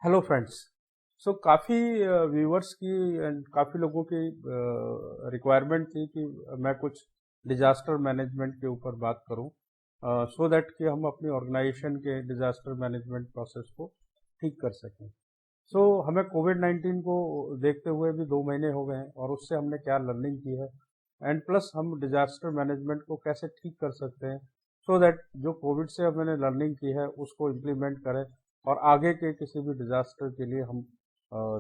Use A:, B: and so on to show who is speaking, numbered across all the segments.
A: Hello friends. सो काफ़ी viewers की and काफ़ी लोगों की रिक्वायरमेंट थी कि मैं कुछ डिजास्टर मैनेजमेंट के ऊपर बात करूं, सो दैट कि हम अपनी ऑर्गेनाइजेशन के डिजास्टर मैनेजमेंट प्रोसेस को ठीक कर सकें। सो हमें कोविड 19 को देखते हुए भी 2 महीने हो गए हैं और उससे हमने क्या लर्निंग की है एंड प्लस हम डिजास्टर मैनेजमेंट को कैसे ठीक कर सकते हैं, सो दैट जो कोविड से हमने लर्निंग की है उसको इम्प्लीमेंट करें और आगे के किसी भी डिजास्टर के लिए हम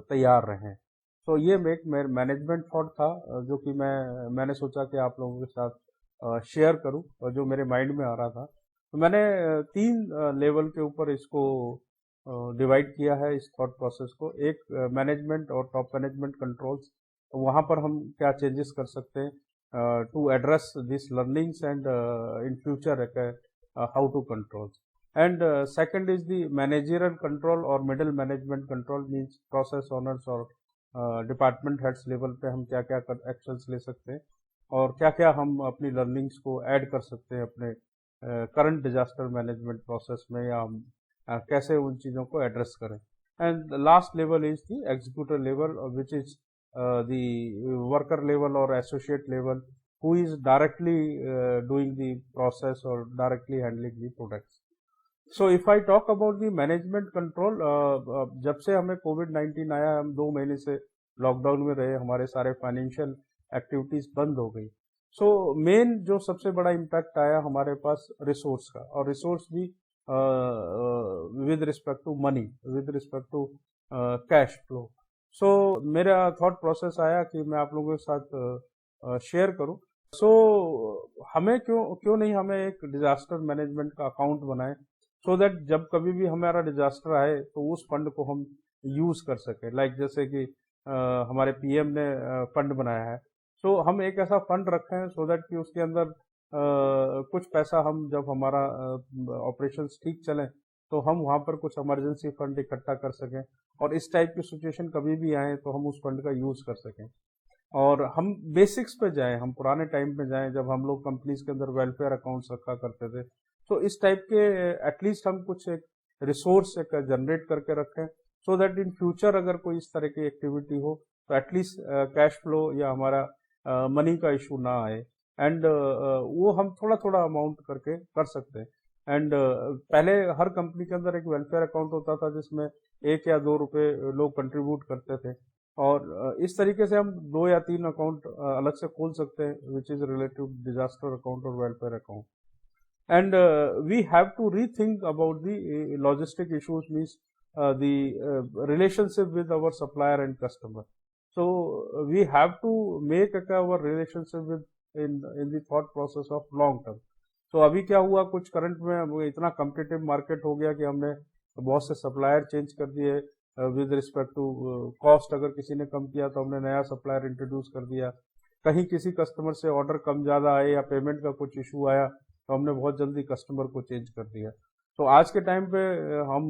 A: तैयार रहें। तो ये एक मैनेजमेंट थॉट था, जो कि मैंने सोचा कि आप लोगों के साथ शेयर करूं और जो मेरे माइंड में आ रहा था। तो मैंने 3 लेवल के ऊपर इसको डिवाइड किया है, इस थॉट प्रोसेस को। एक मैनेजमेंट और टॉप मैनेजमेंट कंट्रोल्स, तो वहाँ पर हम क्या चेंजेस कर सकते हैं to address this learnings and in future how to control. And second is the managerial control और middle management control, means process owners और डिपार्टमेंट हेड्स लेवल पे हम क्या क्या एक्शंस ले सकते हैं और क्या क्या हम अपनी लर्निंग्स को ऐड कर सकते हैं अपने करंट डिजास्टर मैनेजमेंट प्रोसेस में, या हम कैसे उन चीज़ों को एड्रेस करें। And last level is the executive level, which is the worker level और associate level, who is directly doing the process or directly handling the products. So if I talk about the management control, जब से हमें Covid 19 आया, हम 2 महीने से lockdown में रहे, हमारे सारे फाइनेंशियल एक्टिविटीज बंद हो गई। सो मेन जो सबसे बड़ा इम्पैक्ट आया हमारे पास रिसोर्स का, और रिसोर्स भी with respect to money, with respect to cash flow. So मेरा थॉट प्रोसेस आया कि मैं आप लोगों के साथ शेयर करूं। सो हमें क्यों क्यों नहीं हमें एक डिजास्टर मैनेजमेंट का अकाउंट बनाएं, सो दैट जब कभी भी हमारा डिजास्टर आए तो उस फंड को हम यूज कर सके। लाइक जैसे कि हमारे पीएम ने फंड बनाया है, तो हम एक ऐसा फंड रखें सो दैट कि उसके अंदर कुछ पैसा, हम जब हमारा ऑपरेशंस ठीक चले तो हम वहाँ पर कुछ इमरजेंसी फंड इकट्ठा कर सकें, और इस टाइप की सिचुएशन कभी भी आए तो हम उस फंड का यूज कर सकें। और हम बेसिक्स पे जाएं, हम पुराने टाइम पे जाएं जब हम लोग कंपनीज के अंदर वेलफेयर अकाउंट्स रखा करते थे। तो इस टाइप के एटलीस्ट हम कुछ एक रिसोर्स एक जनरेट करके रखें, सो दैट इन फ्यूचर अगर कोई इस तरह की एक्टिविटी हो तो एटलीस्ट कैश फ्लो या हमारा मनी का इशू ना आए। एंड वो हम थोड़ा थोड़ा अमाउंट करके कर सकते हैं। एंड पहले हर कंपनी के अंदर एक वेलफेयर अकाउंट होता था जिसमें 1 या 2 रुपए लोग कंट्रीब्यूट करते थे, और इस तरीके से हम 2 या 3 अकाउंट अलग से खोल सकते हैं, which is relative disaster account और welfare account. And we have to rethink about the logistic issues, means the relationship with our supplier and customer. So we have to make our relationship with in the thought process of long term. तो अभी क्या हुआ, कुछ current में इतना competitive market हो गया कि हमने बहुत से सप्लायर चेंज कर दिए विद रिस्पेक्ट टू कॉस्ट। अगर किसी ने कम किया तो हमने नया सप्लायर इंट्रोड्यूस कर दिया। कहीं किसी कस्टमर से ऑर्डर कम ज़्यादा आए या पेमेंट का कुछ इशू आया तो हमने बहुत जल्दी कस्टमर को चेंज कर दिया। तो आज के टाइम पे हम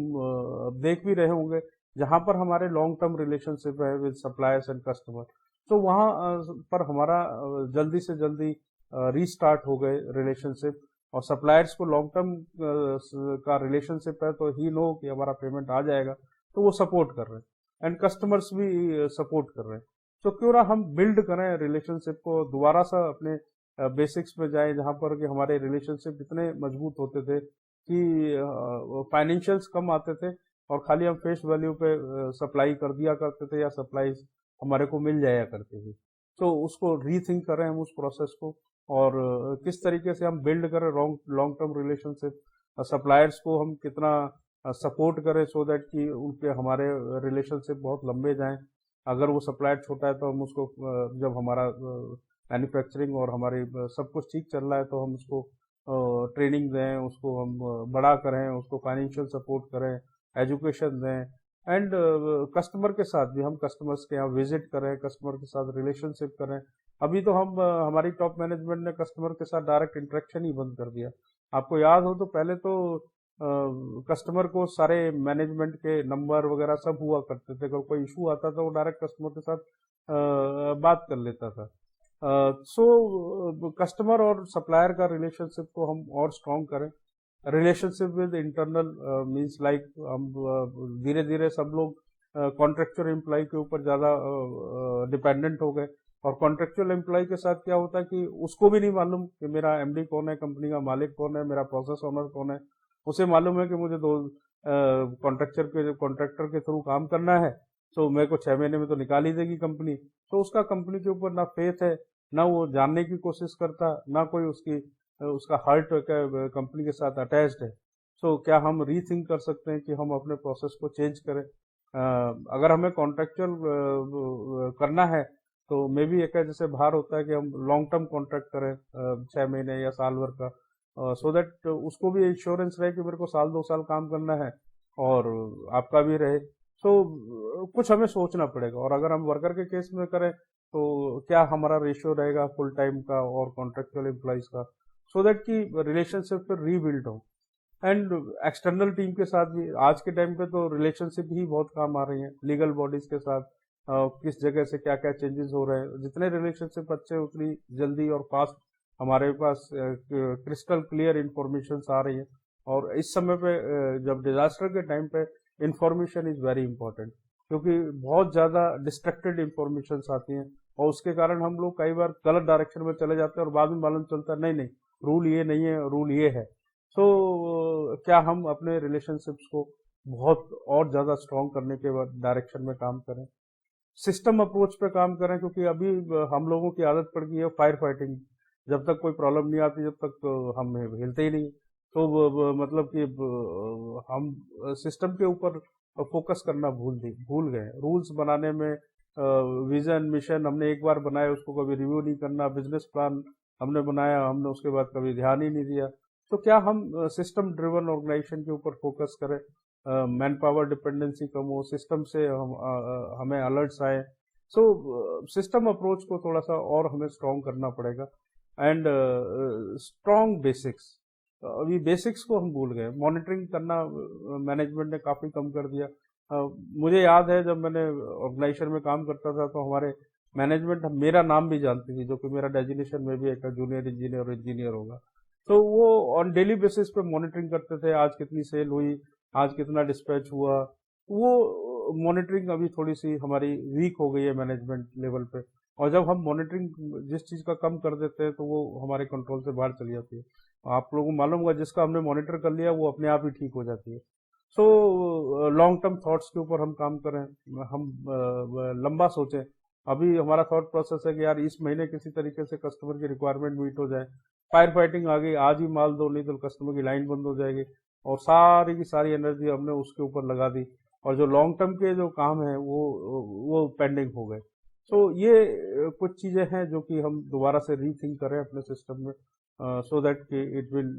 A: देख भी रहे होंगे, जहां पर हमारे लॉन्ग टर्म रिलेशनशिप है विद सप्लायर्स एंड कस्टमर, तो वहां पर हमारा जल्दी से जल्दी रीस्टार्ट हो गए रिलेशनशिप। और सप्लायर्स को लॉन्ग टर्म का रिलेशनशिप है तो ही नो कि हमारा पेमेंट आ जाएगा, तो वो सपोर्ट कर रहे हैं एंड कस्टमर्स भी सपोर्ट कर रहे हैं। तो क्यों ना हम बिल्ड करें रिलेशनशिप को दोबारा सा, अपने बेसिक्स पे जाएं, जहां पर कि हमारे रिलेशनशिप इतने मजबूत होते थे कि फाइनेंशियल्स कम आते थे और खाली हम फेस वैल्यू पे सप्लाई कर दिया करते थे या सप्लाईज हमारे को मिल जाया करती थी। तो उसको रीथिंक करें हम उस प्रोसेस को, और किस तरीके से हम बिल्ड करें लॉन्ग टर्म रिलेशनशिप। सप्लायर्स को हम कितना सपोर्ट करें सो दैट कि उनके हमारे रिलेशनशिप बहुत लंबे जाएं। अगर वो सप्लायर छोटा है तो हम उसको जब हमारा मैन्युफैक्चरिंग और हमारी सब कुछ ठीक चल रहा है तो हम उसको ट्रेनिंग दें, उसको हम बड़ा करें, उसको फाइनेंशियल सपोर्ट करें, एजुकेशन दें। एंड कस्टमर के साथ भी हम कस्टमर्स के यहाँ विजिट करें, कस्टमर के साथ रिलेशनशिप करें। अभी तो हम हमारी टॉप मैनेजमेंट ने कस्टमर के साथ डायरेक्ट इंटरेक्शन ही बंद कर दिया। आपको याद हो तो पहले तो कस्टमर को सारे मैनेजमेंट के नंबर वगैरह सब हुआ करते थे, अगर कोई इशू आता था वो डायरेक्ट कस्टमर के साथ बात कर लेता था। सो कस्टमर और सप्लायर का रिलेशनशिप को हम और स्ट्रॉन्ग करें, relationship with internal means like हम धीरे धीरे सब लोग कॉन्ट्रेक्चुअल एम्प्लॉय के ऊपर ज़्यादा डिपेंडेंट हो गए। और कॉन्ट्रेक्चुअल एम्प्लॉय के साथ क्या होता है कि उसको भी नहीं मालूम कि मेरा एमडी कौन है, कंपनी का मालिक कौन है, मेरा प्रोसेस ओनर कौन है। उसे मालूम है कि मुझे दो कॉन्ट्रैक्टर के थ्रू काम करना है, तो मेरे को 6 महीने में तो निकाल ही देगी कंपनी। तो उसका कंपनी के ऊपर ना फेथ है, ना वो जानने की कोशिश करता, ना कोई उसका हार्ट कंपनी के साथ अटैच्ड है। सो क्या हम रीथिंक कर सकते हैं कि हम अपने प्रोसेस को चेंज करें? अगर हमें कॉन्ट्रेक्चुअल करना है तो मे बी एक जैसे बाहर होता है कि हम लॉन्ग टर्म कॉन्ट्रैक्ट करें 6 महीने या साल भर का, सो दैट उसको भी इंश्योरेंस रहे कि मेरे को साल 2 साल काम करना है और आपका भी रहे। सो कुछ हमें सोचना पड़ेगा। और अगर हम वर्कर के केस में करें तो क्या हमारा रेशियो रहेगा फुल टाइम का और कॉन्ट्रेक्चुअल एम्प्लॉइज का, सो दैट कि रिलेशनशिप फिर रीबिल्ड हो। एंड एक्सटर्नल टीम के साथ भी आज के टाइम पे तो रिलेशनशिप ही बहुत काम आ रही है, लीगल बॉडीज के साथ किस जगह से क्या क्या चेंजेस हो रहे हैं। जितने रिलेशनशिप अच्छे उतनी जल्दी और फास्ट हमारे पास क्रिस्टल क्लियर इंफॉर्मेशन आ रही है। और इस समय पे जब डिजास्टर के टाइम पे इंफॉर्मेशन इज वेरी इंपॉर्टेंट, क्योंकि बहुत ज्यादा डिस्ट्रक्टेड इंफॉर्मेशन आती हैं और उसके कारण हम लोग कई बार गलत डायरेक्शन में चले जाते हैं और बाद में मालूम चलता है नहीं नहीं रूल ये नहीं है, रूल ये है। सो क्या हम अपने रिलेशनशिप्स को बहुत और ज्यादा स्ट्रॉन्ग करने के बाद डायरेक्शन में काम करें, सिस्टम अप्रोच पे काम करें, क्योंकि अभी हम लोगों की आदत पड़ गई है फायर फाइटिंग। जब तक कोई प्रॉब्लम नहीं आती जब तक हम हिलते ही नहीं। तो मतलब कि हम सिस्टम के ऊपर फोकस करना भूल गए। रूल्स बनाने में विजन मिशन हमने एक बार बनाया, उसको कभी रिव्यू नहीं करना। बिजनेस प्लान हमने बनाया, हमने उसके बाद कभी ध्यान ही नहीं दिया। तो क्या हम सिस्टम ड्रिवन ऑर्गेनाइजेशन के ऊपर फोकस करें, मैन पावर डिपेंडेंसी कम हो, सिस्टम से हमें अलर्ट्स आए। सो सिस्टम अप्रोच को थोड़ा सा और हमें स्ट्रॉन्ग करना पड़ेगा। एंड स्ट्रॉन्ग बेसिक्स, अभी बेसिक्स को हम भूल गए। मॉनिटरिंग करना मैनेजमेंट ने काफी कम कर दिया। मुझे याद है जब मैंने ऑर्गेनाइजेशन में काम करता था तो हमारे मैनेजमेंट मेरा नाम भी जानती थी, जो कि मेरा डेजिग्नेशन में भी एक जूनियर इंजीनियर और इंजीनियर होगा। तो वो ऑन डेली बेसिस पे मॉनिटरिंग करते थे, आज कितनी सेल हुई, आज कितना डिस्पैच हुआ। वो मॉनिटरिंग अभी थोड़ी सी हमारी वीक हो गई है मैनेजमेंट लेवल पे। और जब हम मॉनिटरिंग जिस चीज का कम कर देते हैं तो वो हमारे कंट्रोल से बाहर चली जाती है। आप लोगों को मालूम होगा जिसका हमने मॉनिटर कर लिया वो अपने आप ही ठीक हो जाती है। सो लॉन्ग टर्म थॉट्स के ऊपर हम काम करें, हम लंबा सोचें। अभी हमारा थॉट प्रोसेस है कि यार इस महीने किसी तरीके से कस्टमर की रिक्वायरमेंट मीट हो जाए। फायर फाइटिंग आ गई, आज ही माल दो नहीं तो कस्टमर की लाइन बंद हो जाएगी, और सारी की सारी एनर्जी हमने उसके ऊपर लगा दी, और जो लॉन्ग टर्म के जो काम है वो पेंडिंग हो गए। तो ये कुछ चीजें हैं जो कि हम दोबारा से रीथिंक करें अपने सिस्टम में, so that it will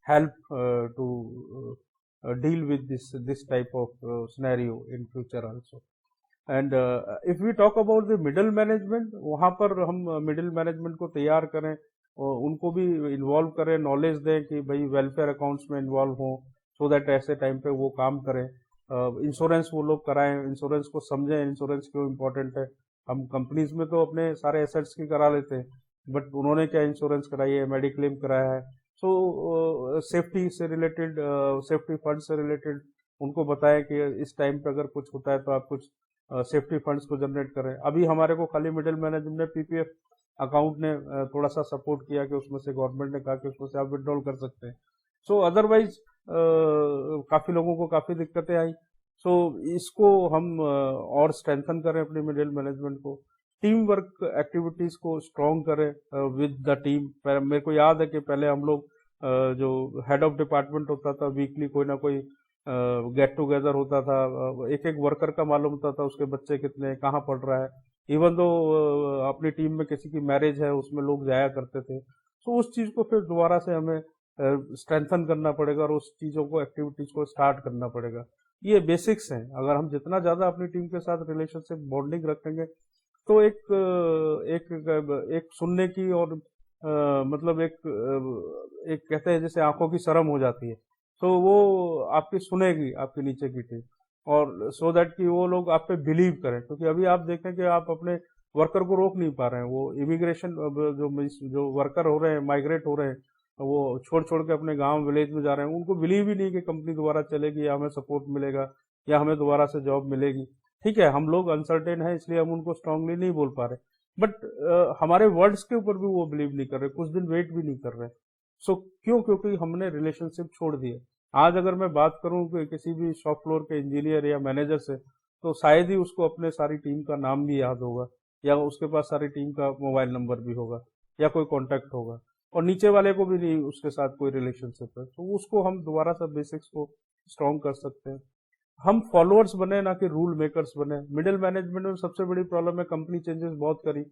A: help to deal with this type of scenario in future also. And if we talk about the middle management, वहां पर हम मिडिल मैनेजमेंट को तैयार करें और उनको भी इन्वॉल्व करें, नॉलेज दें कि भाई वेलफेयर अकाउंट्स में इन्वॉल्व हों, सो दैट ऐसे टाइम पे वो काम करें। इंश्योरेंस वो लोग कराएं, इंश्योरेंस को समझें, इंश्योरेंस क्यों इम्पोर्टेंट है। हम कंपनीज में तो अपने सारे एसेट्स की करा लेते हैं, बट उन्होंने क्या इंश्योरेंस कराई है, मेडिक्लेम कराया है। सो सेफ्टी से रिलेटेड, सेफ्टी फंड से रिलेटेड उनको बताएं कि इस टाइम पे अगर कुछ होता है तो आप कुछ सेफ्टी फंड्स को जनरेट करें। अभी हमारे को खाली मिडिल मैनेजमेंट ने पीपीएफ अकाउंट ने थोड़ा सा सपोर्ट किया कि उसमें से गवर्नमेंट ने कहा कि उसमें से आप विड्रॉल कर सकते हैं। सो अदरवाइज काफी लोगों को काफी दिक्कतें आई। सो इसको हम और स्ट्रेंथन करें अपने मिडिल मैनेजमेंट को, टीम वर्क एक्टिविटीज को स्ट्रॉन्ग करें विद द टीम। मेरे को याद है कि पहले हम लोग जो हेड ऑफ डिपार्टमेंट होता था, वीकली कोई ना कोई गेट टुगेदर होता था, एक एक वर्कर का मालूम होता था उसके बच्चे कितने, कहाँ पढ़ रहा है। इवन दो अपनी टीम में किसी की मैरिज है उसमें लोग जाया करते थे। तो उस चीज को फिर दोबारा से हमें स्ट्रेंथन करना पड़ेगा और उस चीजों को एक्टिविटीज को स्टार्ट करना पड़ेगा। ये बेसिक्स हैं। अगर हम जितना ज्यादा अपनी टीम के साथ रिलेशनशिप बॉन्डिंग रखेंगे तो एक सुनने की और मतलब एक कहते हैं जैसे आंखों की शर्म हो जाती है, तो वो आपकी सुनेगी आपके नीचे की टीम, और सो दैट कि वो लोग आप पे बिलीव करें। क्योंकि अभी आप देखें कि आप अपने वर्कर को रोक नहीं पा रहे हैं। वो इमिग्रेशन जो वर्कर हो रहे हैं, माइग्रेट हो रहे हैं, वो छोड़ छोड़ के अपने गांव विलेज में जा रहे हैं, उनको बिलीव ही नहीं कि कंपनी दोबारा चलेगी या हमें सपोर्ट मिलेगा या हमें दोबारा से जॉब मिलेगी। ठीक है, हम लोग अनसर्टेन है इसलिए हम उनको स्ट्रांगली नहीं बोल पा रहे, बट हमारे वर्ड्स के ऊपर भी वो बिलीव नहीं कर रहे, कुछ दिन वेट भी नहीं कर रहे। सो क्यों? क्योंकि हमने रिलेशनशिप छोड़ दिए। आज अगर मैं बात करूं कि किसी भी शॉप फ्लोर के इंजीनियर या मैनेजर से, तो शायद ही उसको अपने सारी टीम का नाम भी याद होगा, या उसके पास सारी टीम का मोबाइल नंबर भी होगा, या कोई कांटेक्ट होगा, और नीचे वाले को भी नहीं उसके साथ कोई रिलेशनशिप है, तो उसको हम दोबारा से बेसिक्स को स्ट्रॉन्ग कर सकते हैं। हम फॉलोअर्स बने, ना कि रूल मेकर्स बने। मिडिल मैनेजमेंट में सबसे बड़ी प्रॉब्लम है, कंपनी चेंजेस बहुत करी,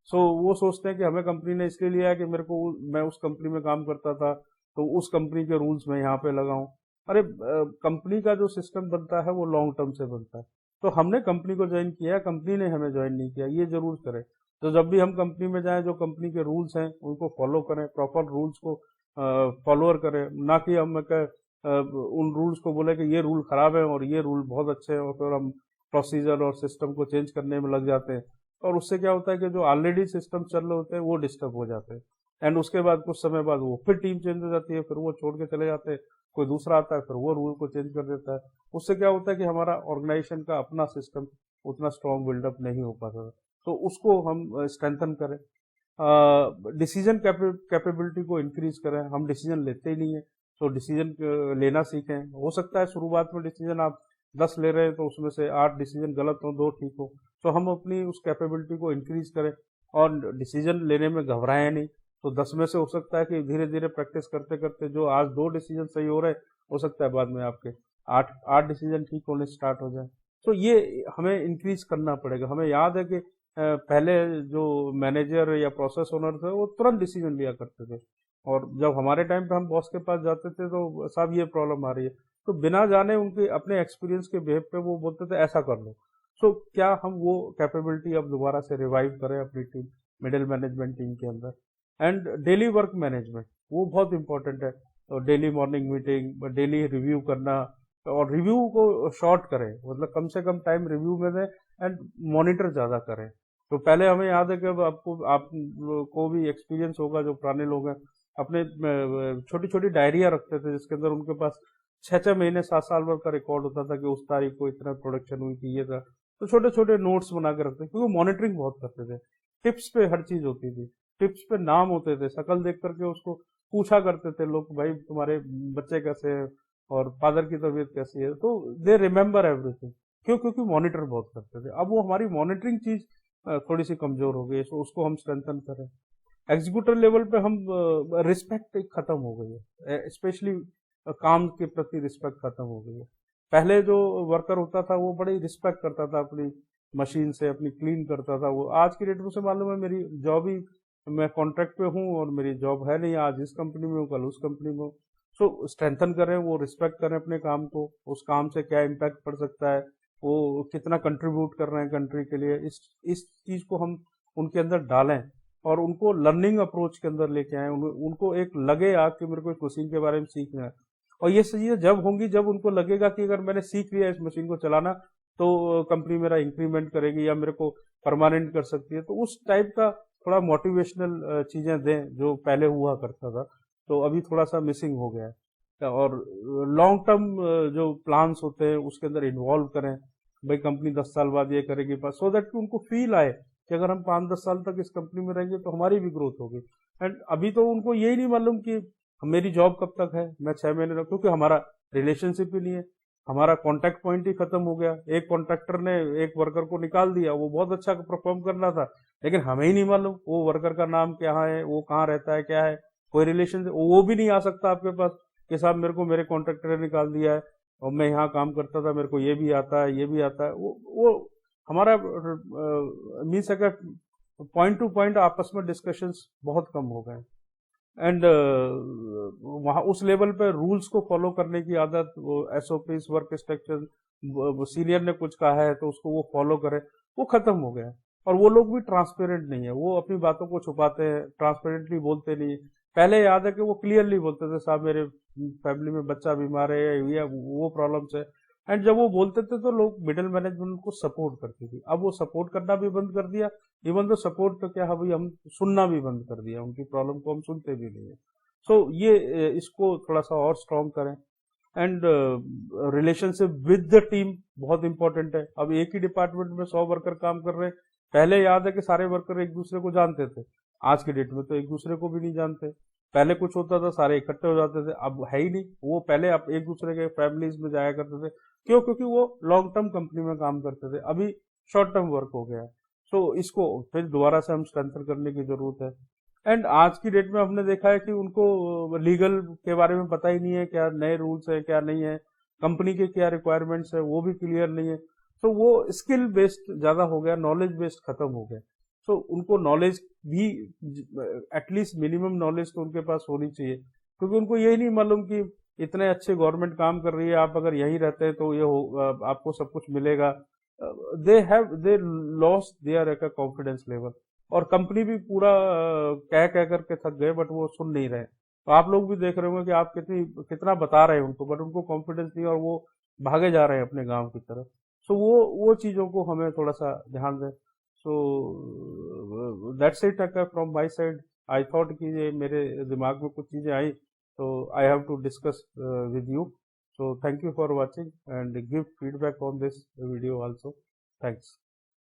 A: सो वो सोचते हैं कि हमें कंपनी ने इसलिए लिया है कि मेरे को मैं उस कंपनी में काम करता था तो उस कंपनी के रूल्स मैं यहाँ पे लगाऊं। अरे कंपनी का जो सिस्टम बनता है वो लॉन्ग टर्म से बनता है, तो हमने कंपनी को ज्वाइन किया है, कंपनी ने हमें ज्वाइन नहीं किया, ये जरूर करें। तो जब भी हम कंपनी में जाएं, जो कंपनी के रूल्स हैं उनको फॉलो करें, प्रॉपर रूल्स को फॉलोअर करें, ना कि हम उन रूल्स को बोले कि ये रूल खराब है और ये रूल बहुत अच्छे हैं, और फिर हम प्रोसीजर और सिस्टम को चेंज करने में लग जाते हैं। और उससे क्या होता है कि जो ऑलरेडी सिस्टम चल रहे होते हैं वो डिस्टर्ब हो जाते हैं, एंड उसके बाद कुछ समय बाद वो फिर टीम चेंज हो जाती है, फिर वो छोड़ के चले जाते हैं, कोई दूसरा आता है फिर वो रूल को चेंज कर देता है। उससे क्या होता है कि हमारा ऑर्गेनाइजेशन का अपना सिस्टम उतना स्ट्रांग बिल्डअप नहीं हो पाता। तो उसको हम स्ट्रेंथन करें, डिसीजन कैपेबिलिटी को इंक्रीज करें। हम डिसीजन लेते ही नहीं है, तो डिसीजन लेना सीखें। हो सकता है शुरुआत में डिसीजन आप 10 ले रहे हैं तो उसमें से 8 डिसीजन गलत हो, 2 ठीक हो, तो हम अपनी उस कैपेबिलिटी को इंक्रीज करें और डिसीजन लेने में घबराएं नहीं। तो 10 में से हो सकता है कि धीरे धीरे प्रैक्टिस करते करते जो आज 2 डिसीजन सही हो रहे, हो सकता है बाद में आपके 8 डिसीजन ठीक होने स्टार्ट हो जाए। तो ये हमें इंक्रीज करना पड़ेगा। हमें याद है कि पहले जो मैनेजर या प्रोसेस ओनर थे वो तुरंत डिसीजन लिया करते थे, और जब हमारे टाइम पे हम बॉस के पास जाते थे तो साहब ये प्रॉब्लम आ रही है, तो बिना जाने उनके अपने एक्सपीरियंस के बेस पे वो बोलते थे ऐसा कर लो। सो क्या हम वो कैपेबिलिटी अब दोबारा से रिवाइव करें अपनी टीम, मिडिल मैनेजमेंट टीम के अंदर। एंड डेली वर्क मैनेजमेंट वो बहुत इंपॉर्टेंट है, तो daily morning meeting, daily review करना, और रिव्यू को शॉर्ट करें, मतलब कम से कम टाइम रिव्यू में दें, एंड मॉनिटर ज्यादा करें। तो पहले हमें याद है कि अब आप को भी एक्सपीरियंस होगा, जो पुराने लोग हैं अपने छोटी छोटी डायरिया रखते थे जिसके अंदर उनके पास 6 6 महीने 7 साल भर का रिकॉर्ड होता था कि उस तारीख को इतना प्रोडक्शन हुई थी, ये था। तो छोटे छोटे नोट्स बना के रखते, क्योंकि मॉनिटरिंग बहुत करते थे। टिप्स पे हर चीज होती थी, टिप्स पे नाम होते थे, शक्ल देख करके उसको पूछा करते थे लोग, भाई तुम्हारे बच्चे कैसे हैं और फादर की तबीयत कैसी है, तो दे रिमेम्बर एवरीथिंग। क्यों? क्योंकि मॉनिटर बहुत करते थे। अब वो हमारी मॉनिटरिंग चीज थोड़ी सी कमजोर हो गई, तो उसको हम स्ट्रेंथन करें। एग्जीक्यूटिव लेवल पे हम रिस्पेक्ट खत्म हो गई है, स्पेशली काम के प्रति रिस्पेक्ट खत्म हो गई है। पहले जो वर्कर होता था वो बड़ी रिस्पेक्ट करता था अपनी मशीन से, अपनी क्लीन करता था। वो आज की डेट में से मालूम है मेरी जॉब ही, मैं कॉन्ट्रैक्ट पे हूँ और मेरी जॉब है नहीं, आज इस कंपनी में हूँ कल उस कंपनी में हूँ। सो स्ट्रेंथन करें, वो रिस्पेक्ट करें अपने काम को, उस काम से क्या इम्पैक्ट पड़ सकता है, वो कितना कंट्रीब्यूट कर रहे हैं कंट्री के लिए, इस चीज को हम उनके अंदर डालें और उनको लर्निंग अप्रोच के अंदर लेके आए। उनको एक लगे आग कि मेरे को इस मशीन के बारे में सीखना है। और ये चीजें जब होंगी जब उनको लगेगा कि अगर मैंने सीख लिया इस मशीन को चलाना तो कंपनी मेरा इंक्रीमेंट करेगी या मेरे को परमानेंट कर सकती है, तो उस टाइप का थोड़ा मोटिवेशनल चीजें दें जो पहले हुआ करता था, तो अभी थोड़ा सा मिसिंग हो गया है। और लॉन्ग टर्म जो प्लान्स होते हैं उसके अंदर इन्वॉल्व करें, भाई कंपनी 10 साल बाद ये करेगी, बस सो दैट कि उनको फील आए कि अगर हम 5 10 साल तक इस कंपनी में रहेंगे तो हमारी भी ग्रोथ होगी। एंड अभी तो उनको यही नहीं मालूम कि मेरी जॉब कब तक है, मैं 6 महीने रह, क्योंकि हमारा रिलेशनशिप ही नहीं है, हमारा कॉन्टैक्ट पॉइंट ही खत्म हो गया। एक कॉन्ट्रैक्टर ने एक वर्कर को निकाल दिया, वो बहुत अच्छा परफॉर्म कर रहा था, लेकिन हमें ही नहीं मालूम वो वर्कर का नाम क्या है, वो कहाँ रहता है, क्या है, कोई रिलेशन वो भी नहीं आ सकता आपके पास कि साहब मेरे को मेरे कॉन्ट्रैक्टर ने निकाल दिया है और मैं यहाँ काम करता था, मेरे को ये भी आता है, ये भी आता है। वो हमारा मीन्स अगर पॉइंट टू पॉइंट आपस में डिस्कशंस बहुत कम हो गए। एंड वहाँ उस लेवल पे रूल्स को फॉलो करने की आदत, वो एसओपीस, वर्क इंस्ट्रक्शन, सीनियर ने कुछ कहा है तो उसको वो फॉलो करे, वो खत्म हो गया है। और वो लोग भी ट्रांसपेरेंट नहीं है, वो अपनी बातों को छुपाते हैं, ट्रांसपेरेंटली बोलते नहीं। पहले याद है कि वो क्लियरली बोलते थे, साहब मेरे फैमिली में बच्चा बीमार है या वो प्रॉब्लम्स है, एंड जब वो बोलते थे तो लोग मिडिल मैनेजमेंट को सपोर्ट करती थी। अब वो सपोर्ट करना भी बंद कर दिया, इवन तो सपोर्ट तो क्या है भाई, हम सुनना भी बंद कर दिया, उनकी प्रॉब्लम को हम सुनते भी नहीं है। सो ये इसको थोड़ा सा और स्ट्रॉन्ग करें। And relationship with the team बहुत इंपॉर्टेंट है। अब एक ही डिपार्टमेंट में 100 वर्कर काम कर रहे हैं, पहले याद है कि सारे वर्कर एक दूसरे को जानते थे, आज के डेट में तो एक दूसरे को भी नहीं जानते। पहले कुछ होता था सारे इकट्ठे हो जाते थे, अब है ही नहीं वो। पहले आप एक दूसरे के फैमिलीज में जाया करते थे, क्यों? क्योंकि वो लॉन्ग टर्म कंपनी में काम करते थे, अभी शॉर्ट टर्म वर्क हो गया है। सो इसको फिर दोबारा से हम स्ट्रेंथन करने की जरूरत है। एंड आज की डेट में हमने देखा है कि उनको लीगल के बारे में पता ही नहीं है, क्या नए रूल्स है क्या नहीं है, कंपनी के क्या रिक्वायरमेंट्स है वो भी क्लियर नहीं है। तो वो स्किल बेस्ड ज्यादा हो गया, नॉलेज बेस्ड खत्म हो गया। तो उनको नॉलेज भी एटलीस्ट मिनिमम नॉलेज तो उनके पास होनी चाहिए, क्योंकि उनको यही नहीं मालूम कि इतने अच्छे गवर्नमेंट काम कर रही है, आप अगर यहीं रहते हैं तो ये आपको सब कुछ मिलेगा। They lost their confidence level. और कंपनी भी पूरा कह कह करके थक गए, बट वो सुन नहीं रहे। तो आप लोग भी देख रहे होंगे कि आप कितना बता रहे हैं उनको, बट उनको कॉन्फिडेंस नहीं, और वो भागे जा रहे हैं अपने गांव की तरफ। सो वो चीजों को हमें थोड़ा सा ध्यान दें। So that's it from my side. I thought कि ये मेरे दिमाग में कुछ चीजें आई, तो I have to discuss with you. So thank you for watching and give feedback on this video also. Thanks.